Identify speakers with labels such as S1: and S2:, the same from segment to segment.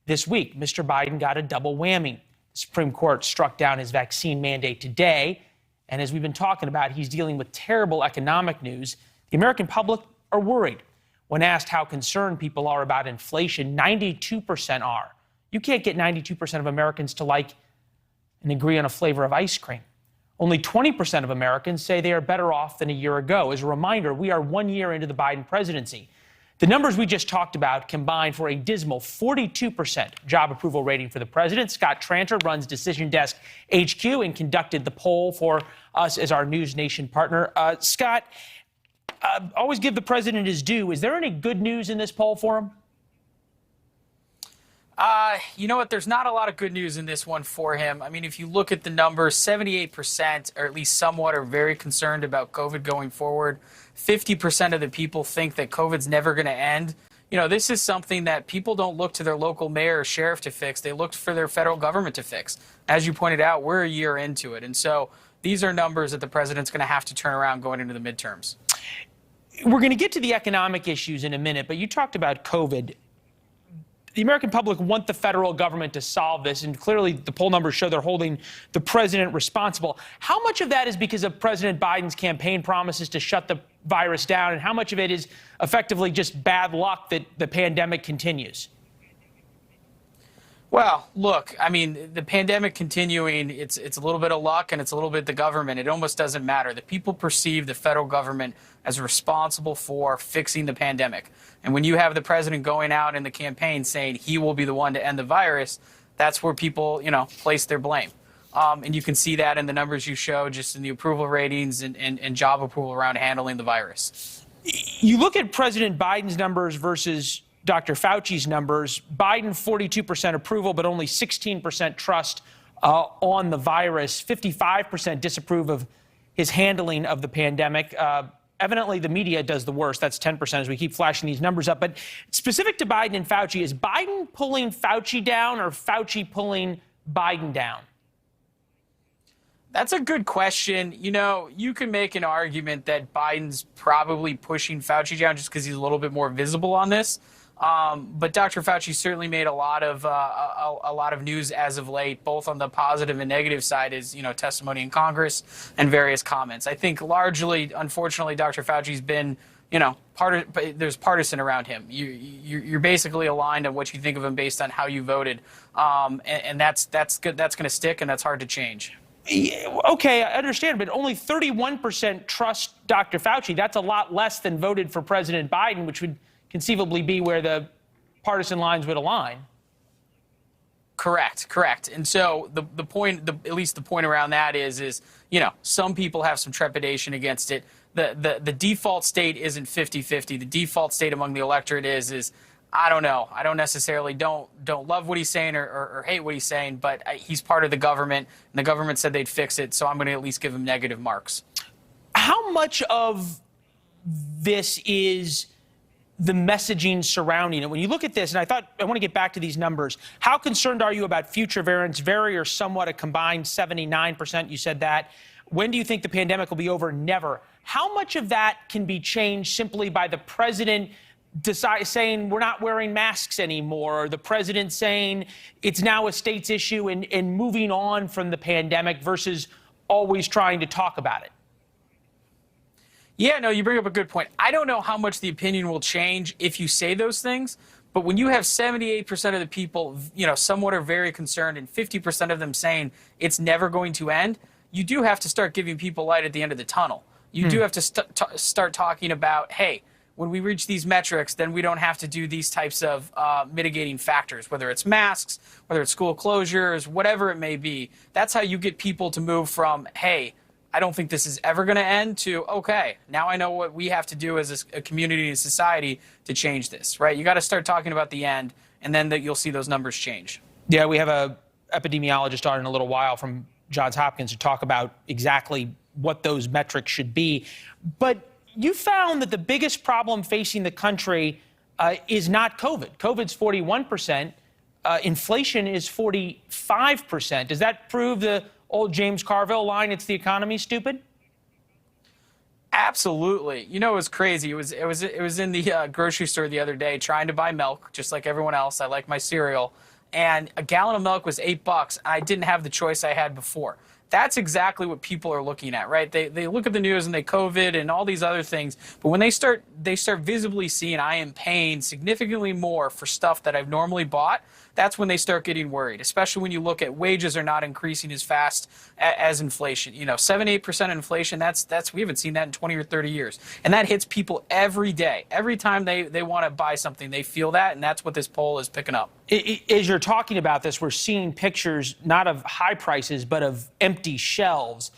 S1: this week. Mr. Biden got a double whammy. The Supreme Court struck down his vaccine mandate today. And as we've been talking about, he's dealing with terrible economic news. The American public are worried. When asked how concerned people are about inflation, 92% are. You can't get 92% of Americans to like and agree on a flavor of ice cream. Only 20% of Americans say they are better off than a year ago. As a reminder, we are 1 year into the Biden presidency. The numbers we just talked about combine for a dismal 42% job approval rating for the president. Scott Tranter runs Decision Desk HQ and conducted the poll for us as our NewsNation partner. Scott, always give the president his due. Is there any good news in this poll for him?
S2: You know what? There's not a lot of good news in this one for him. I mean, if you look at the numbers, 78%, or at least somewhat, are very concerned about COVID going forward. 50% of the people think that COVID's never going to end. You know, this is something that people don't look to their local mayor or sheriff to fix. They look for their federal government to fix. As you pointed out, we're a year into it. And so these are numbers that the president's going to have to turn around going into the midterms.
S1: We're going to get to the economic issues in a minute, but you talked about COVID. The American public want the federal government to solve this, and clearly the poll numbers show they're holding the president responsible. How much of that is because of President Biden's campaign promises to shut the virus down, and how much of it is effectively just bad luck that the pandemic continues?
S2: Well, look, I mean, the pandemic continuing, it's a little bit of luck and it's a little bit the government. It almost doesn't matter. The people perceive the federal government as responsible for fixing the pandemic. And when you have the president going out in the campaign saying he will be the one to end the virus, that's where people, place their blame. And you can see that in the numbers you show, just in the approval ratings and job approval around handling the virus.
S1: You look at President Biden's numbers versus Dr. Fauci's numbers. Biden, 42% approval, but only 16% trust on the virus. 55% disapprove of his handling of the pandemic. Evidently, the media does the worst. That's 10% as we keep flashing these numbers up. But specific to Biden and Fauci, is Biden pulling Fauci down or Fauci pulling Biden down?
S2: That's a good question. You can make an argument that Biden's probably pushing Fauci down just because he's a little bit more visible on this. But Dr. Fauci certainly made a lot of news as of late, both on the positive and negative side, as testimony in Congress and various comments. I think largely, unfortunately, Dr. Fauci's been there's partisan around him. You're basically aligned on what you think of him based on how you voted, and that's good. That's going to stick, and that's hard to change.
S1: Okay, I understand, but only 31% trust Dr. Fauci. That's a lot less than voted for President Biden, which would conceivably be where the partisan lines would align.
S2: Correct. And so the point, at least the point around that is some people have some trepidation against it. The default state isn't 50-50. The default state among the electorate is I don't know. I don't necessarily don't love what he's saying or hate what he's saying, but he's part of the government, and the government said they'd fix it, so I'm going to at least give him negative marks.
S1: How much of this is the messaging surrounding it? When you look at this, and I want to get back to these numbers, how concerned are you about future variants? Very or somewhat, a combined 79%, you said that. When do you think the pandemic will be over? Never. How much of that can be changed simply by the president saying we're not wearing masks anymore, or the president saying it's now a state's issue and moving on from the pandemic versus always trying to talk about it?
S2: Yeah, no, you bring up a good point. I don't know how much the opinion will change if you say those things, but when you have 78% of the people, somewhat are very concerned, and 50% of them saying it's never going to end, you do have to start giving people light at the end of the tunnel. You do have to start talking about, hey, when we reach these metrics, then we don't have to do these types of mitigating factors, whether it's masks, whether it's school closures, whatever it may be. That's how you get people to move from, hey, I don't think this is ever going to end, to, okay, now I know what we have to do as a community and society to change this, right? You got to start talking about the end, and then you'll see those numbers change.
S1: Yeah, we have a epidemiologist on in a little while from Johns Hopkins to talk about exactly what those metrics should be. But you found that the biggest problem facing the country is not COVID. COVID's 41%. Inflation is 45%. Does that prove the old James Carville line, it's the economy, stupid?
S2: Absolutely. It was crazy. It was in the grocery store the other day trying to buy milk, just like everyone else. I like my cereal. and a gallon of milk was $8, and I didn't have the choice I had before. That's exactly what people are looking at, right? They look at the news and they COVID and all these other things, but when they start visibly seeing I am paying significantly more for stuff that I've normally bought, that's when they start getting worried, especially when you look at wages are not increasing as fast as inflation. 7-8% inflation, we haven't seen that in 20 or 30 years. And that hits people every day. Every time they want to buy something, they feel that, and that's what this poll is picking up.
S1: As you're talking about this, we're seeing pictures not of high prices, but of empty shelves.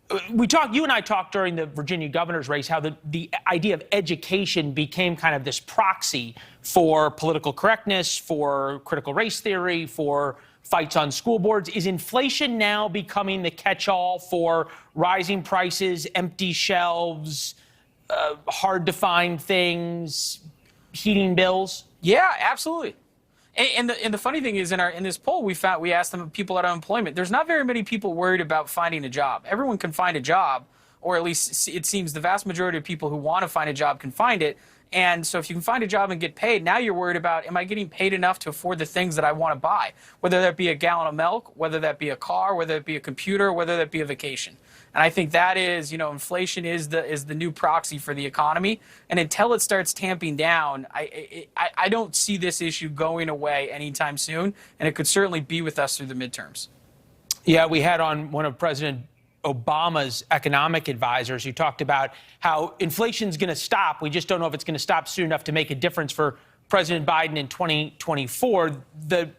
S1: You and I talked during the Virginia governor's race how the idea of education became kind of this proxy for political correctness, for critical race theory, for fights on school boards. Is inflation now becoming the catch-all for rising prices, empty shelves, hard to find things, heating bills?
S2: Yeah, absolutely. And the funny thing is, in this poll, we asked them people at unemployment. There's not very many people worried about finding a job. Everyone can find a job, or at least it seems the vast majority of people who want to find a job can find it. And so if you can find a job and get paid, now you're worried about, am I getting paid enough to afford the things that I want to buy? Whether that be a gallon of milk, whether that be a car, whether it be a computer, whether that be a vacation. And I think that is, inflation is the new proxy for the economy. And until it starts tamping down, I don't see this issue going away anytime soon. And it could certainly be with us through the midterms.
S1: Yeah, we had on one of President Obama's economic advisors who talked about how inflation's going to stop. We just don't know if it's going to stop soon enough to make a difference for President Biden in 2024. The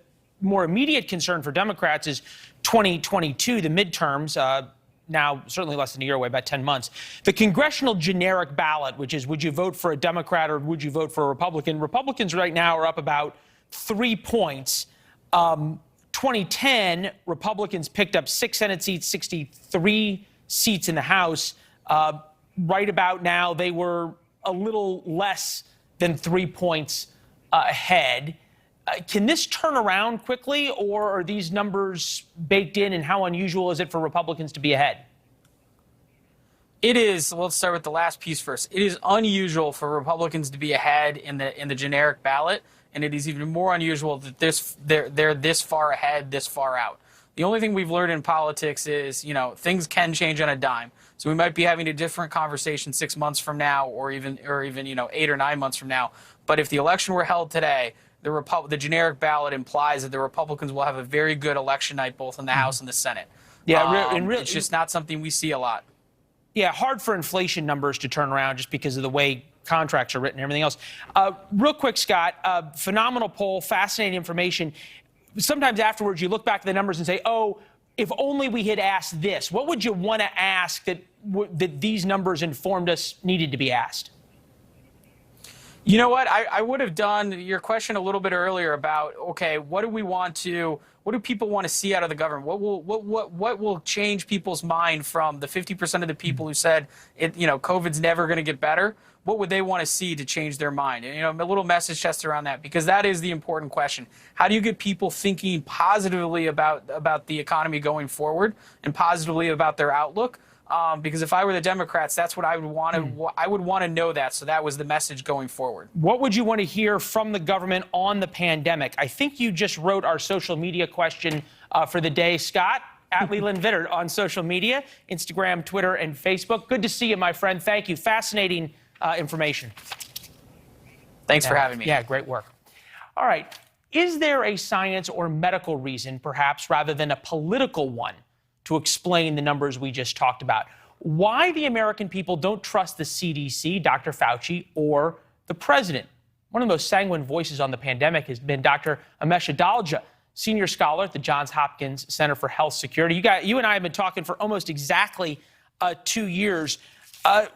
S1: more immediate concern for Democrats is 2022, the midterms. Now certainly less than a year away, about 10 months. The congressional generic ballot, which is would you vote for a Democrat or would you vote for a Republican? Republicans right now are up about 3 points. 2010, Republicans picked up 6 Senate seats, 63 seats in the House. Right about now, they were a little less than 3 points ahead. Can this turn around quickly, or are these numbers baked in, and how unusual is it for Republicans to be ahead?
S2: It is. Let's start with the last piece first. It is unusual for Republicans to be ahead in the generic ballot, and it is even more unusual that they're this far ahead, this far out. The only thing we've learned in politics is, things can change on a dime. So we might be having a different conversation 6 months from now, or even 8 or 9 months from now. But if the election were held today, the generic ballot implies that the Republicans will have a very good election night, both in the House and the Senate.
S1: Yeah,
S2: it's just not something we see a lot.
S1: Yeah, hard for inflation numbers to turn around just because of the way contracts are written and everything else. Real quick, Scott, phenomenal poll, fascinating information. Sometimes afterwards you look back at the numbers and say, oh, if only we had asked this. What would you want to ask that these numbers informed us needed to be asked?
S2: You know what? I would have done your question a little bit earlier about, okay, what do people want to see out of the government? What will change people's mind from the 50% of the people who said COVID's never going to get better? What would they want to see to change their mind? And a little message test around that, because that is the important question. How do you get people thinking positively about the economy going forward and positively about their outlook? Because if I were the Democrats, that's what I would want to. I would want to know that. So that was the message going forward.
S1: What would you want to hear from the government on the pandemic? I think you just wrote our social media question for the day, Scott, at Leland Vittert on social media, Instagram, Twitter, and Facebook. Good to see you, my friend. Thank you. Fascinating information.
S2: Thanks for having me.
S1: Yeah, great work. All right. Is there a science or medical reason, perhaps, rather than a political one, to explain the numbers we just talked about? Why the American people don't trust the CDC, Dr. Fauci, or the president? One of the most sanguine voices on the pandemic has been Dr. Amesh Adalja, senior scholar at the Johns Hopkins Center for Health Security. You and I have been talking for almost exactly 2 years.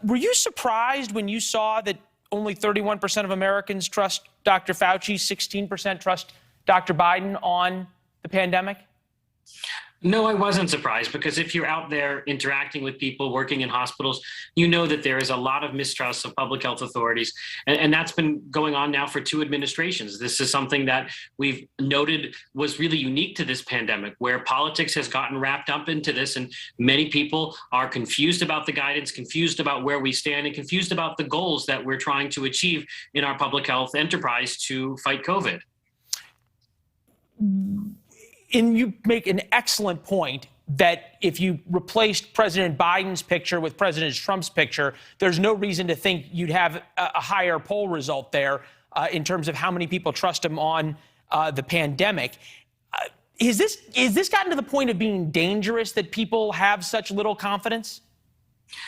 S1: Were you surprised when you saw that only 31% of Americans trust Dr. Fauci, 16% trust Dr. Biden on the pandemic?
S3: No, I wasn't surprised, because if you're out there interacting with people, working in hospitals, you know that there is a lot of mistrust of public health authorities. And that's been going on now for 2 administrations. This is something that we've noted was really unique to this pandemic, where politics has gotten wrapped up into this. And many people are confused about the guidance, confused about where we stand, and confused about the goals that we're trying to achieve in our public health enterprise to fight COVID.
S1: And you make an excellent point that if you replaced President Biden's picture with President Trump's picture, there's no reason to think you'd have a higher poll result there in terms of how many people trust him on the pandemic. Is this gotten to the point of being dangerous that people have such little confidence?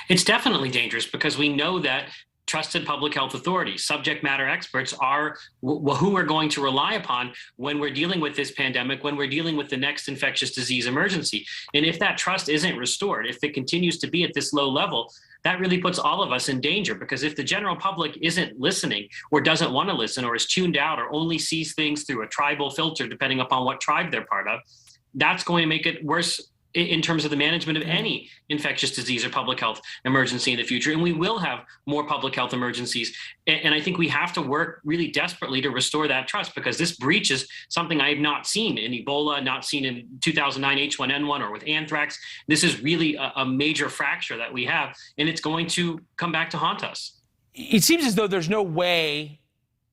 S3: It's definitely dangerous because we know that trusted public health authorities, subject matter experts are who we're going to rely upon when we're dealing with this pandemic, when we're dealing with the next infectious disease emergency. And if that trust isn't restored, if it continues to be at this low level, that really puts all of us in danger, because if the general public isn't listening or doesn't want to listen or is tuned out or only sees things through a tribal filter, depending upon what tribe they're part of, that's going to make it worse in terms of the management of any infectious disease or public health emergency in the future. And we will have more public health emergencies. And I think we have to work really desperately to restore that trust, because this breach is something I have not seen in Ebola, not seen in 2009 H1N1 or with anthrax. This is really a major fracture that we have, and it's going to come back to haunt us.
S1: It seems as though there's no way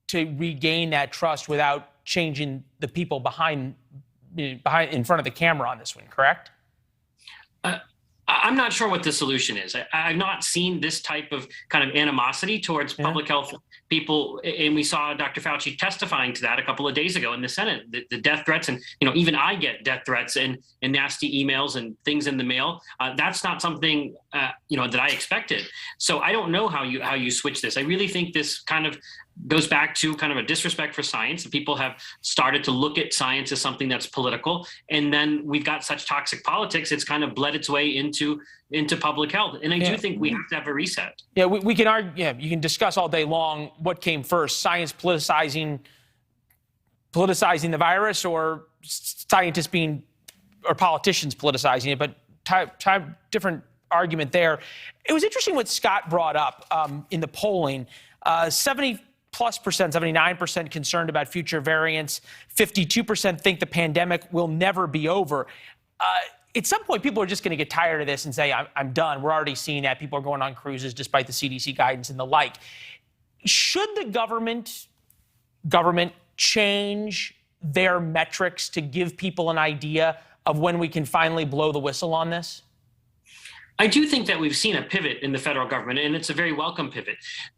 S1: to regain that trust without changing the people behind in front of the camera on this one, correct?
S3: I'm not sure what the solution is. I've not seen this type of kind of animosity towards public health people. And we saw Dr. Fauci testifying to that a couple of days ago in the Senate, the death threats. And, even I get death threats and nasty emails and things in the mail. That's not something, that I expected. So I don't know how you switch this. I really think this kind of goes back to kind of a disrespect for science. People have started to look at science as something that's political. And then we've got such toxic politics, it's kind of bled its way into public health. And I do think we have to have a reset.
S1: Yeah, we can argue, you can discuss all day long what came first, science politicizing the virus, or scientists or politicians politicizing it, but different argument there. It was interesting what Scott brought up in the polling. 79% concerned about future variants. 52% think the pandemic will never be over. At some point, people are just going to get tired of this and say, I'm done. We're already seeing that. People are going on cruises despite the CDC guidance and the like. Should the government change their metrics to give people an idea of when we can finally blow the whistle on this?
S3: I do think that we've seen a pivot in the federal government, and it's a very welcome pivot.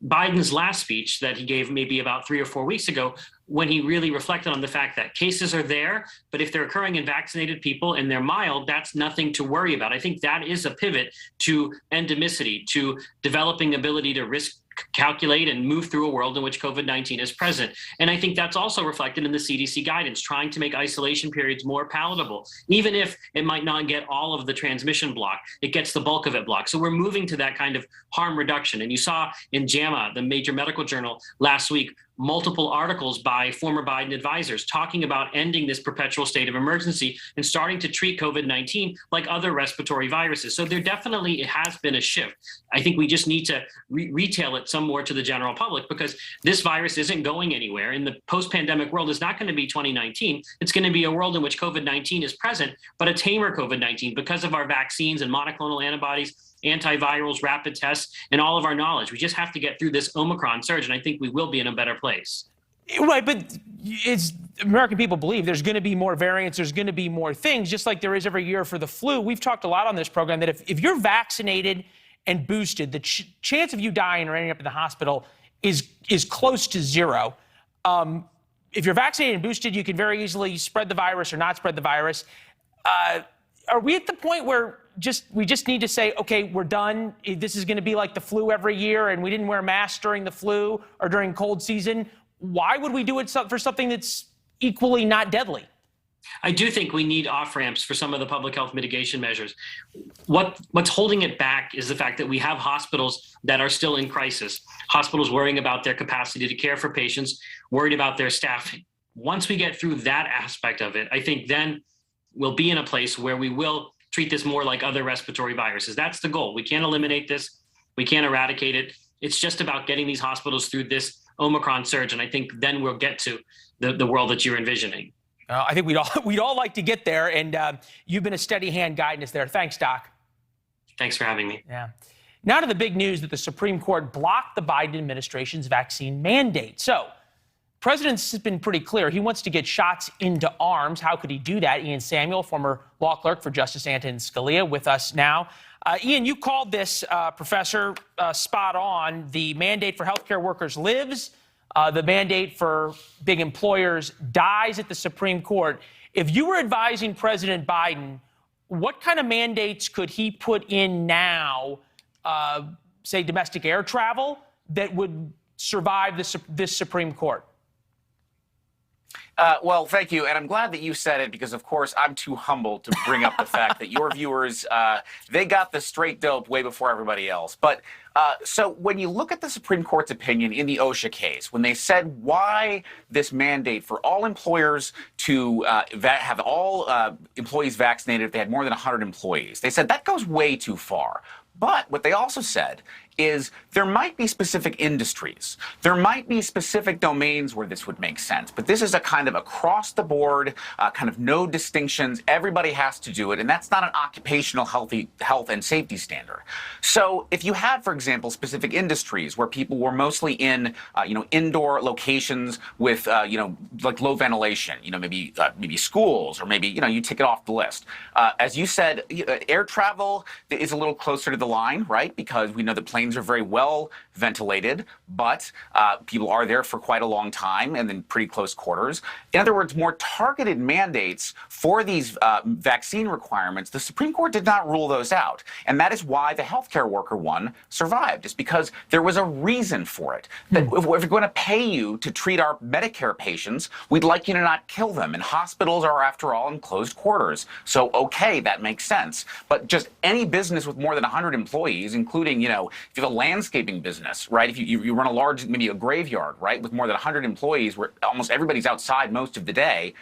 S3: Biden's last speech that he gave maybe about 3 or 4 weeks ago, when he really reflected on the fact that cases are there, but if they're occurring in vaccinated people and they're mild, that's nothing to worry about. I think that is a pivot to endemicity, to developing ability to risk calculate and move through a world in which COVID-19 is present. And I think that's also reflected in the CDC guidance, trying to make isolation periods more palatable. Even if it might not get all of the transmission block, it gets the bulk of it blocked. So we're moving to that kind of harm reduction. And you saw in JAMA, the major medical journal, last week, multiple articles by former Biden advisors talking about ending this perpetual state of emergency and starting to treat COVID-19 like other respiratory viruses. So there definitely has been a shift. I think we just need to retail it some more to the general public, because this virus isn't going anywhere. In the post-pandemic world, is not going to be 2019. It's going to be a world in which COVID-19 is present, but a tamer COVID-19 because of our vaccines and monoclonal antibodies, antivirals, rapid tests, and all of our knowledge. We just have to get through this Omicron surge, and I think we will be in a better place.
S1: Right, but American people believe there's going to be more variants, there's going to be more things, just like there is every year for the flu. We've talked a lot on this program that if you're vaccinated and boosted, the chance of you dying or ending up in the hospital is close to zero. If you're vaccinated and boosted, you can very easily spread the virus or not spread the virus. Are we at the point where we just need to say, okay, we're done. This is going to be like the flu every year, and we didn't wear masks during the flu or during cold season. Why would we do it for something that's equally not deadly?
S3: I do think we need off-ramps for some of the public health mitigation measures. What's holding it back is the fact that we have hospitals that are still in crisis, hospitals worrying about their capacity to care for patients, worried about their staffing. Once we get through that aspect of it, I think then we'll be in a place where we will treat this more like other respiratory viruses. That's the goal. We can't eliminate this. We can't eradicate it. It's just about getting these hospitals through this Omicron surge. And I think then we'll get to the world that you're envisioning.
S1: I think we'd all like to get there. And you've been a steady hand guiding us there. Thanks, Doc.
S3: Thanks for having me.
S1: Yeah. Now to the big news that the Supreme Court blocked the Biden administration's vaccine mandate. So president's been pretty clear. He wants to get shots into arms. How could he do that? Ian Samuel, former law clerk for Justice Antonin Scalia, with us now. Ian, you called this, Professor, spot on. The mandate for healthcare workers lives. The mandate for big employers dies at the Supreme Court. If you were advising President Biden, what kind of mandates could he put in now, say domestic air travel, that would survive this Supreme Court?
S4: Well, thank you. And I'm glad that you said it because, of course, I'm too humble to bring up the fact that your viewers, they got the straight dope way before everybody else. But so when you look at the Supreme Court's opinion in the OSHA case, when they said why this mandate for all employers to have all employees vaccinated if they had more than 100 employees, they said that goes way too far. But what they also said is there might be specific industries. There might be specific domains where this would make sense. But this is a kind of across the board, kind of no distinctions. Everybody has to do it. And that's not an occupational health and safety standard. So if you had, for example, specific industries where people were mostly in, indoor locations with, like low ventilation, maybe schools, or maybe, you take it off the list. As you said, air travel is a little closer to the line, right? Because we know that planes are very well ventilated, but people are there for quite a long time and in pretty close quarters. In other words, more targeted mandates for these vaccine requirements, the Supreme Court did not rule those out. And that is why the healthcare worker one survived. It's because there was a reason for it. That if we're going to pay you to treat our Medicare patients, we'd like you to not kill them. And hospitals are, after all, in closed quarters. So, okay, that makes sense. But just any business with more than 100 employees, including, if you have a landscaping business, right? If you run a large, maybe a graveyard, right, with more than 100 employees where almost everybody's outside most of the day,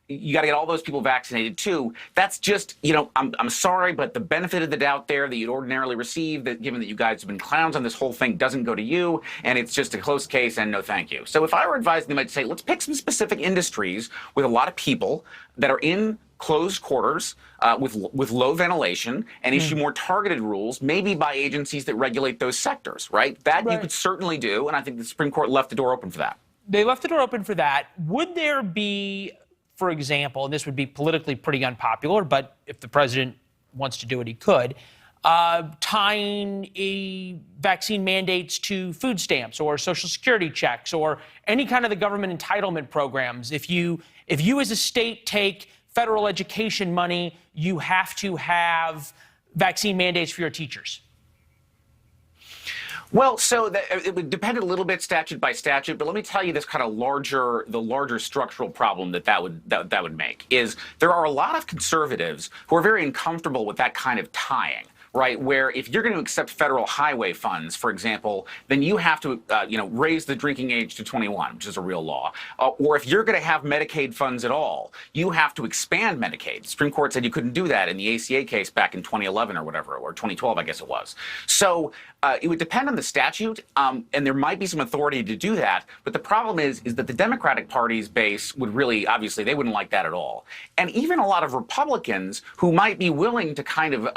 S4: you got to get all those people vaccinated too. That's just, I'm sorry, but the benefit of the doubt there that you'd ordinarily receive, that given that you guys have been clowns on this whole thing, doesn't go to you, and it's just a close case and no thank you. So if I were advising them, I'd say, let's pick some specific industries with a lot of people that are in closed quarters with low ventilation and issue more targeted rules, maybe by agencies that regulate those sectors, right? That you could certainly do, and I think the Supreme Court left the door open for that.
S1: They left the door open for that. Would there be, for example, and this would be politically pretty unpopular, but if the president wants to do it, he could, tying vaccine mandates to food stamps or Social Security checks or any kind of the government entitlement programs? If you as a state take federal education money, you have to have vaccine mandates for your teachers.
S4: Well, so it would depend a little bit statute by statute, but let me tell you this kind of the larger structural problem that would make is there are a lot of conservatives who are very uncomfortable with that kind of tying. Right, where if you're going to accept federal highway funds, for example, then you have to, raise the drinking age to 21, which is a real law. Or if you're going to have Medicaid funds at all, you have to expand Medicaid. The Supreme Court said you couldn't do that in the ACA case back in 2011 or whatever, or 2012, I guess it was. So it would depend on the statute, and there might be some authority to do that. But the problem is that the Democratic Party's base would really, obviously, they wouldn't like that at all. And even a lot of Republicans who might be willing to kind of,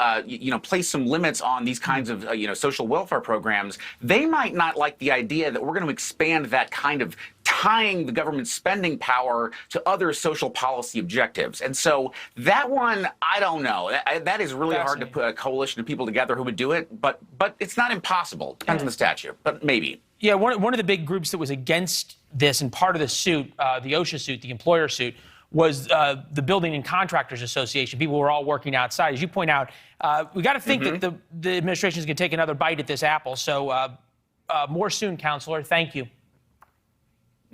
S4: place some limits on these kinds of, social welfare programs, they might not like the idea that we're going to expand that kind of tying the government spending power to other social policy objectives. And so that one, I don't know. That is really hard to put a coalition of people together who would do it, but it's not impossible. Depends on the statute, but maybe.
S1: Yeah, one of the big groups that was against this and part of the suit, the OSHA suit, the employer suit, was the Building and Contractors Association. People were all working outside. As you point out, we got to think that the administration is going to take another bite at this apple. So more soon, Counselor. Thank you.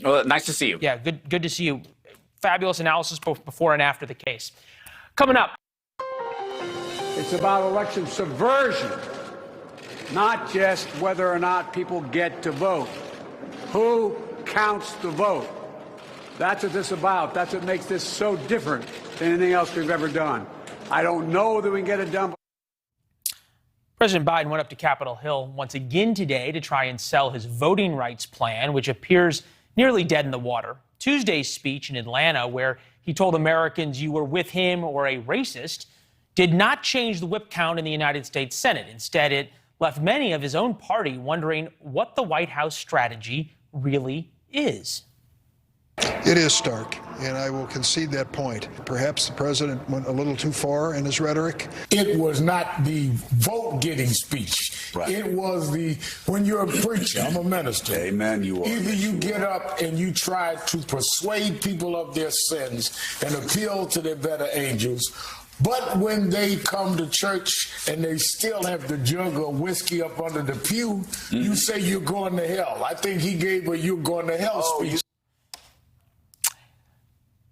S4: Well, nice to see you.
S1: Yeah, good to see you. Fabulous analysis both before and after the case. Coming up.
S5: It's about election subversion, not just whether or not people get to vote. Who counts the vote? That's what this is about. That's what makes this so different than anything else we've ever done. I don't know that we can get it done.
S1: President Biden went up to Capitol Hill once again today to try and sell his voting rights plan, which appears nearly dead in the water. Tuesday's speech in Atlanta, where he told Americans you were with him or a racist, did not change the whip count in the United States Senate. Instead, it left many of his own party wondering what the White House strategy really is.
S6: It is stark, and I will concede that point. Perhaps the president went a little too far in his rhetoric.
S7: It was not the vote-getting speech.
S8: Right.
S7: It was when you're a preacher, I'm a minister.
S8: Amen, you are.
S7: Either you get up and you try to persuade people of their sins and appeal to their better angels, but when they come to church and they still have the jug of whiskey up under the pew, you say you're going to hell. I think he gave a "you're going to hell" speech.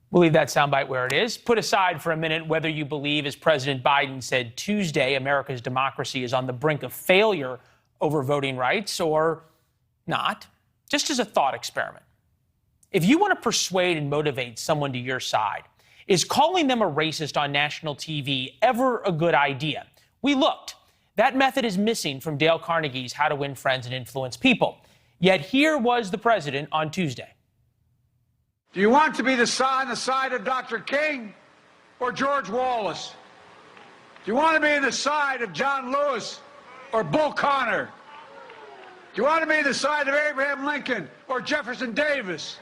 S1: We'll leave that soundbite where it is. Put aside for a minute whether you believe, as President Biden said Tuesday, America's democracy is on the brink of failure over voting rights or not, just as a thought experiment. If you want to persuade and motivate someone to your side, is calling them a racist on national TV ever a good idea? We looked. That method is missing from Dale Carnegie's How to Win Friends and Influence People. Yet here was the president on Tuesday.
S5: Do you want to be on the side of Dr. King or George Wallace? Do you want to be on the side of John Lewis or Bull Connor? Do you want to be on the side of Abraham Lincoln or Jefferson Davis?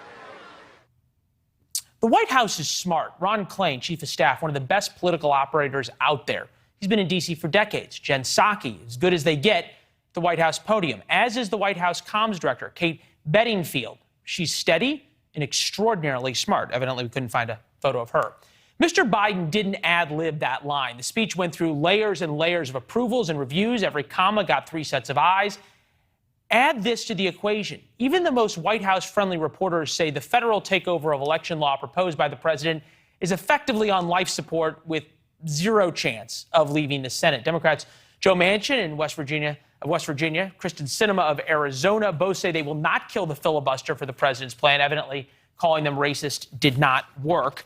S1: The White House is smart. Ron Klain, chief of staff, one of the best political operators out there. He's been in D.C. for decades. Jen Psaki, as good as they get at the White House podium, as is the White House comms director, Kate Bedingfield. She's steady and extraordinarily smart. Evidently, we couldn't find a photo of her. Mr. Biden didn't ad-lib that line. The speech went through layers and layers of approvals and reviews. Every comma got 3 sets of eyes. Add this to the equation. Even the most White House-friendly reporters say the federal takeover of election law proposed by the president is effectively on life support with zero chance of leaving the Senate. Democrats Joe Manchin in West Virginia, Kristen Sinema of Arizona, both say they will not kill the filibuster for the president's plan. Evidently, calling them racist did not work.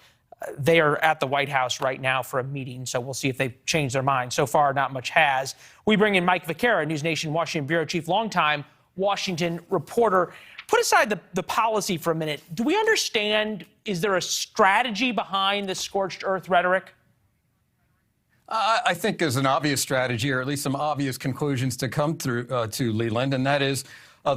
S1: They are at the White House right now for a meeting, so we'll see if they've changed their mind. So far, not much has. We bring in Mike Viquera, NewsNation Washington bureau chief, longtime Washington reporter. Put aside the policy for a minute. Do we understand, is there a strategy behind the scorched earth rhetoric?
S9: I think there's an obvious strategy, or at least some obvious conclusions to come through to Leland, and that is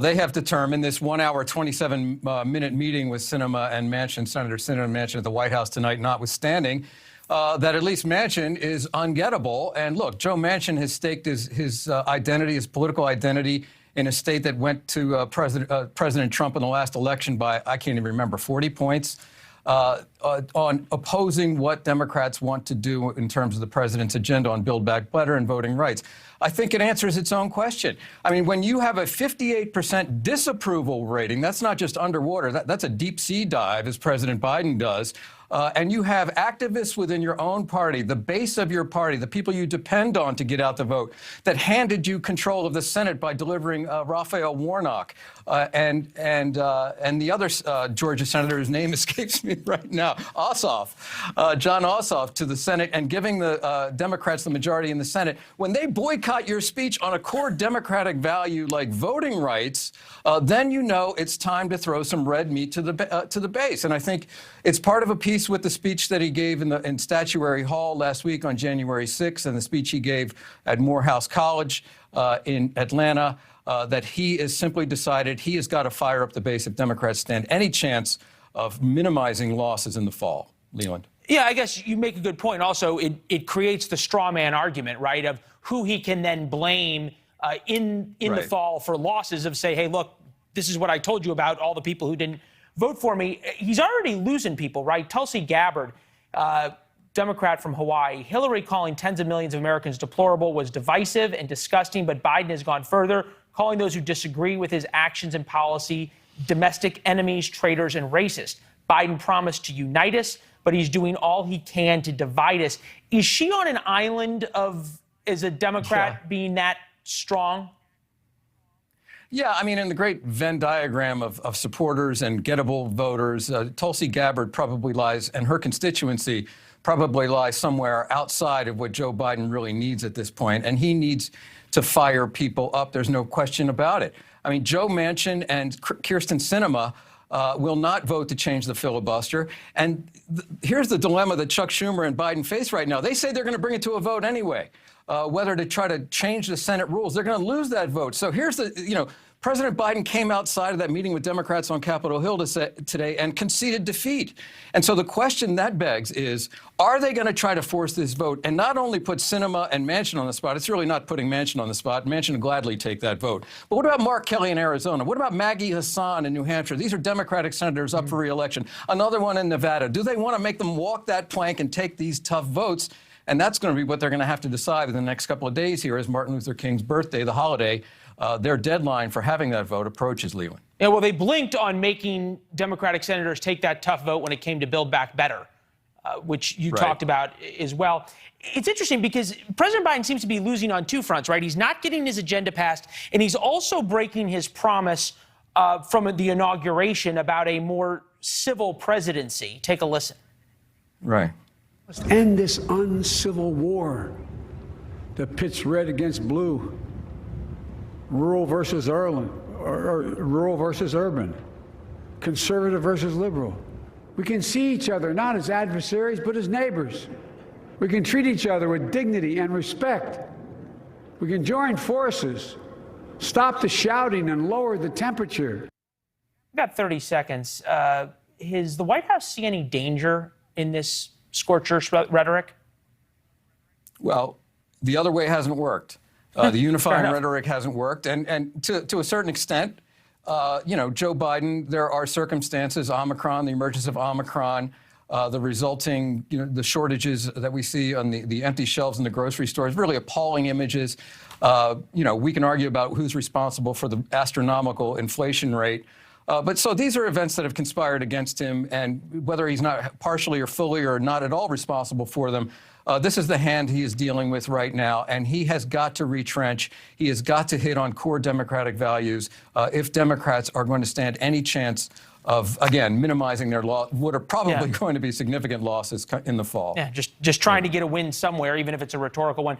S9: they have determined this 1 hour, 27-minute meeting with Sinema and Manchin, Senator Sinema and Manchin at the White House tonight, notwithstanding, that at least Manchin is ungettable. And look, Joe Manchin has staked his identity, his political identity, in a state that went to President Trump in the last election by, I can't even remember, 40 points. On opposing what Democrats want to do in terms of the president's agenda on Build Back Better and voting rights. I think it answers its own question. I mean, when you have a 58% disapproval rating, that's not just underwater, that's a deep sea dive, as President Biden does. And you have activists within your own party, the base of your party, the people you depend on to get out the vote, that handed you control of the Senate by delivering Raphael Warnock and the other Georgia senator, whose name escapes me right now, Ossoff, John Ossoff, to the Senate and giving the Democrats the majority in the Senate. When they boycott your speech on a core Democratic value like voting rights, then you know it's time to throw some red meat to the base. And I think it's part of a piece with the speech that he gave in Statuary Hall last week on January 6th and the speech he gave at Morehouse College in Atlanta, that he has simply decided he has got to fire up the base if Democrats stand any chance of minimizing losses in the fall. Leland.
S1: Yeah, I guess you make a good point. Also, it creates the straw man argument, right, of who he can then blame in the fall for losses of, say, hey, look, this is what I told you about all the people who didn't vote for me. He's already losing people, right? Tulsi Gabbard, Democrat from Hawaii. Hillary calling tens of millions of Americans deplorable was divisive and disgusting, but Biden has gone further, calling those who disagree with his actions and policy domestic enemies, traitors, and racist. Biden promised to unite us, but he's doing all he can to divide us. Is she on an island as a Democrat being that strong?
S9: Yeah, I mean, in the great Venn diagram of supporters and gettable voters, Tulsi Gabbard probably lies, and her constituency probably lies somewhere outside of what Joe Biden really needs at this point. And he needs to fire people up. There's no question about it. I mean, Joe Manchin and Kirsten Sinema will not vote to change the filibuster. And here's the dilemma that Chuck Schumer and Biden face right now. They say they're going to bring it to a vote anyway. Whether to try to change the Senate rules, they're going to lose that vote. So here's the, President Biden came outside of that meeting with Democrats on Capitol Hill today and conceded defeat. And so the question that begs is, are they going to try to force this vote and not only put Sinema and Manchin on the spot? It's really not putting Manchin on the spot. Manchin would gladly take that vote. But what about Mark Kelly in Arizona? What about Maggie Hassan in New Hampshire? These are Democratic senators up for re-election. Another one in Nevada. Do they want to make them walk that plank and take these tough votes? And that's going to be what they're going to have to decide in the next couple of days here as Martin Luther King's birthday, the holiday. Their deadline for having that vote approaches, Leland.
S1: Yeah, well, they blinked on making Democratic senators take that tough vote when it came to Build Back Better, which you talked about as well. It's interesting because President Biden seems to be losing on two fronts, right? He's not getting his agenda passed, and he's also breaking his promise from the inauguration about a more civil presidency. Take a listen.
S9: Right.
S5: Let's end this uncivil war that pits red against blue, rural versus urban, conservative versus liberal. We can see each other not as adversaries, but as neighbors. We can treat each other with dignity and respect. We can join forces, stop the shouting, and lower the temperature.
S1: We've got 30 seconds. Does the White House see any danger in this scorcher rhetoric?
S9: Well, the other way hasn't worked. The unifying rhetoric hasn't worked. And to a certain extent, Joe Biden, there are circumstances, Omicron, the emergence of Omicron, the resulting, the shortages that we see on the empty shelves in the grocery stores, really appalling images. We can argue about who's responsible for the astronomical inflation rate. But so these are events that have conspired against him, and whether he's not partially or fully or not at all responsible for them, this is the hand he is dealing with right now, and he has got to retrench. He has got to hit on core Democratic values if Democrats are going to stand any chance of, again, minimizing their what are probably going to be significant losses in the fall.
S1: Yeah, just trying to get a win somewhere, even if it's a rhetorical one.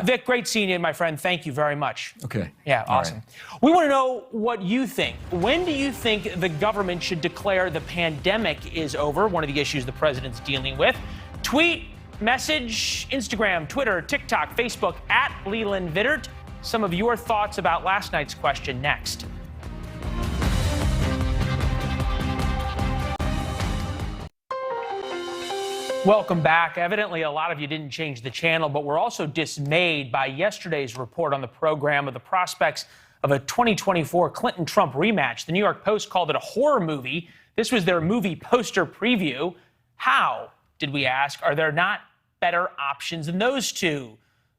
S1: Vic, great seeing you, my friend. Thank you very much.
S9: Okay.
S1: Yeah, awesome. Right. We want to know what you think. When do you think the government should declare the pandemic is over? One of the issues the president's dealing with. Tweet, message, Instagram, Twitter, TikTok, Facebook, at Leland Vittert. Some of your thoughts about last night's question next. Welcome back. Evidently, a lot of you didn't change the channel, but we're also dismayed by yesterday's report on the program of the prospects of a 2024 Clinton-Trump rematch. The New York Post called it a horror movie. This was their movie poster preview. How, did we ask, are there not better options than those two?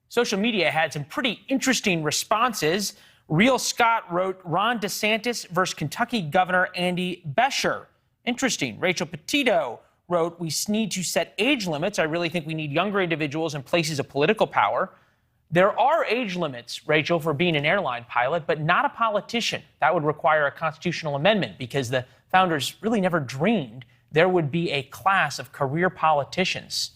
S1: Social media had some pretty interesting responses. Real Scott wrote, Ron DeSantis versus Kentucky Governor Andy Beshear. Interesting. Rachel Petito wrote, we need to set age limits. I really think we need younger individuals in places of political power. There are age limits, Rachel, for being an airline pilot, but not a politician. That would require a constitutional amendment because the founders really never dreamed there would be a class of career politicians.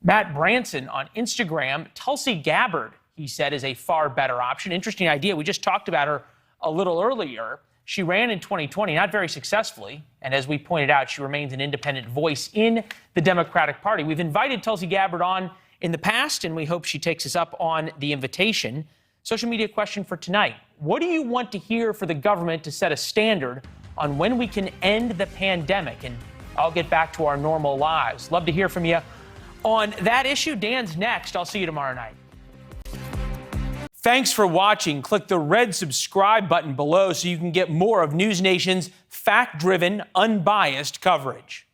S1: Matt Branson on Instagram, Tulsi Gabbard, he said, is a far better option. Interesting idea. We just talked about her a little earlier. She ran in 2020, not very successfully. And as we pointed out, she remains an independent voice in the Democratic Party. We've invited Tulsi Gabbard on in the past, and we hope she takes us up on the invitation. Social media question for tonight. What do you want to hear for the government to set a standard on when we can end the pandemic and all get back to our normal lives? Love to hear from you on that issue. Dan's next. I'll see you tomorrow night. Thanks for watching. Click the red subscribe button below so you can get more of NewsNation's fact-driven, unbiased coverage.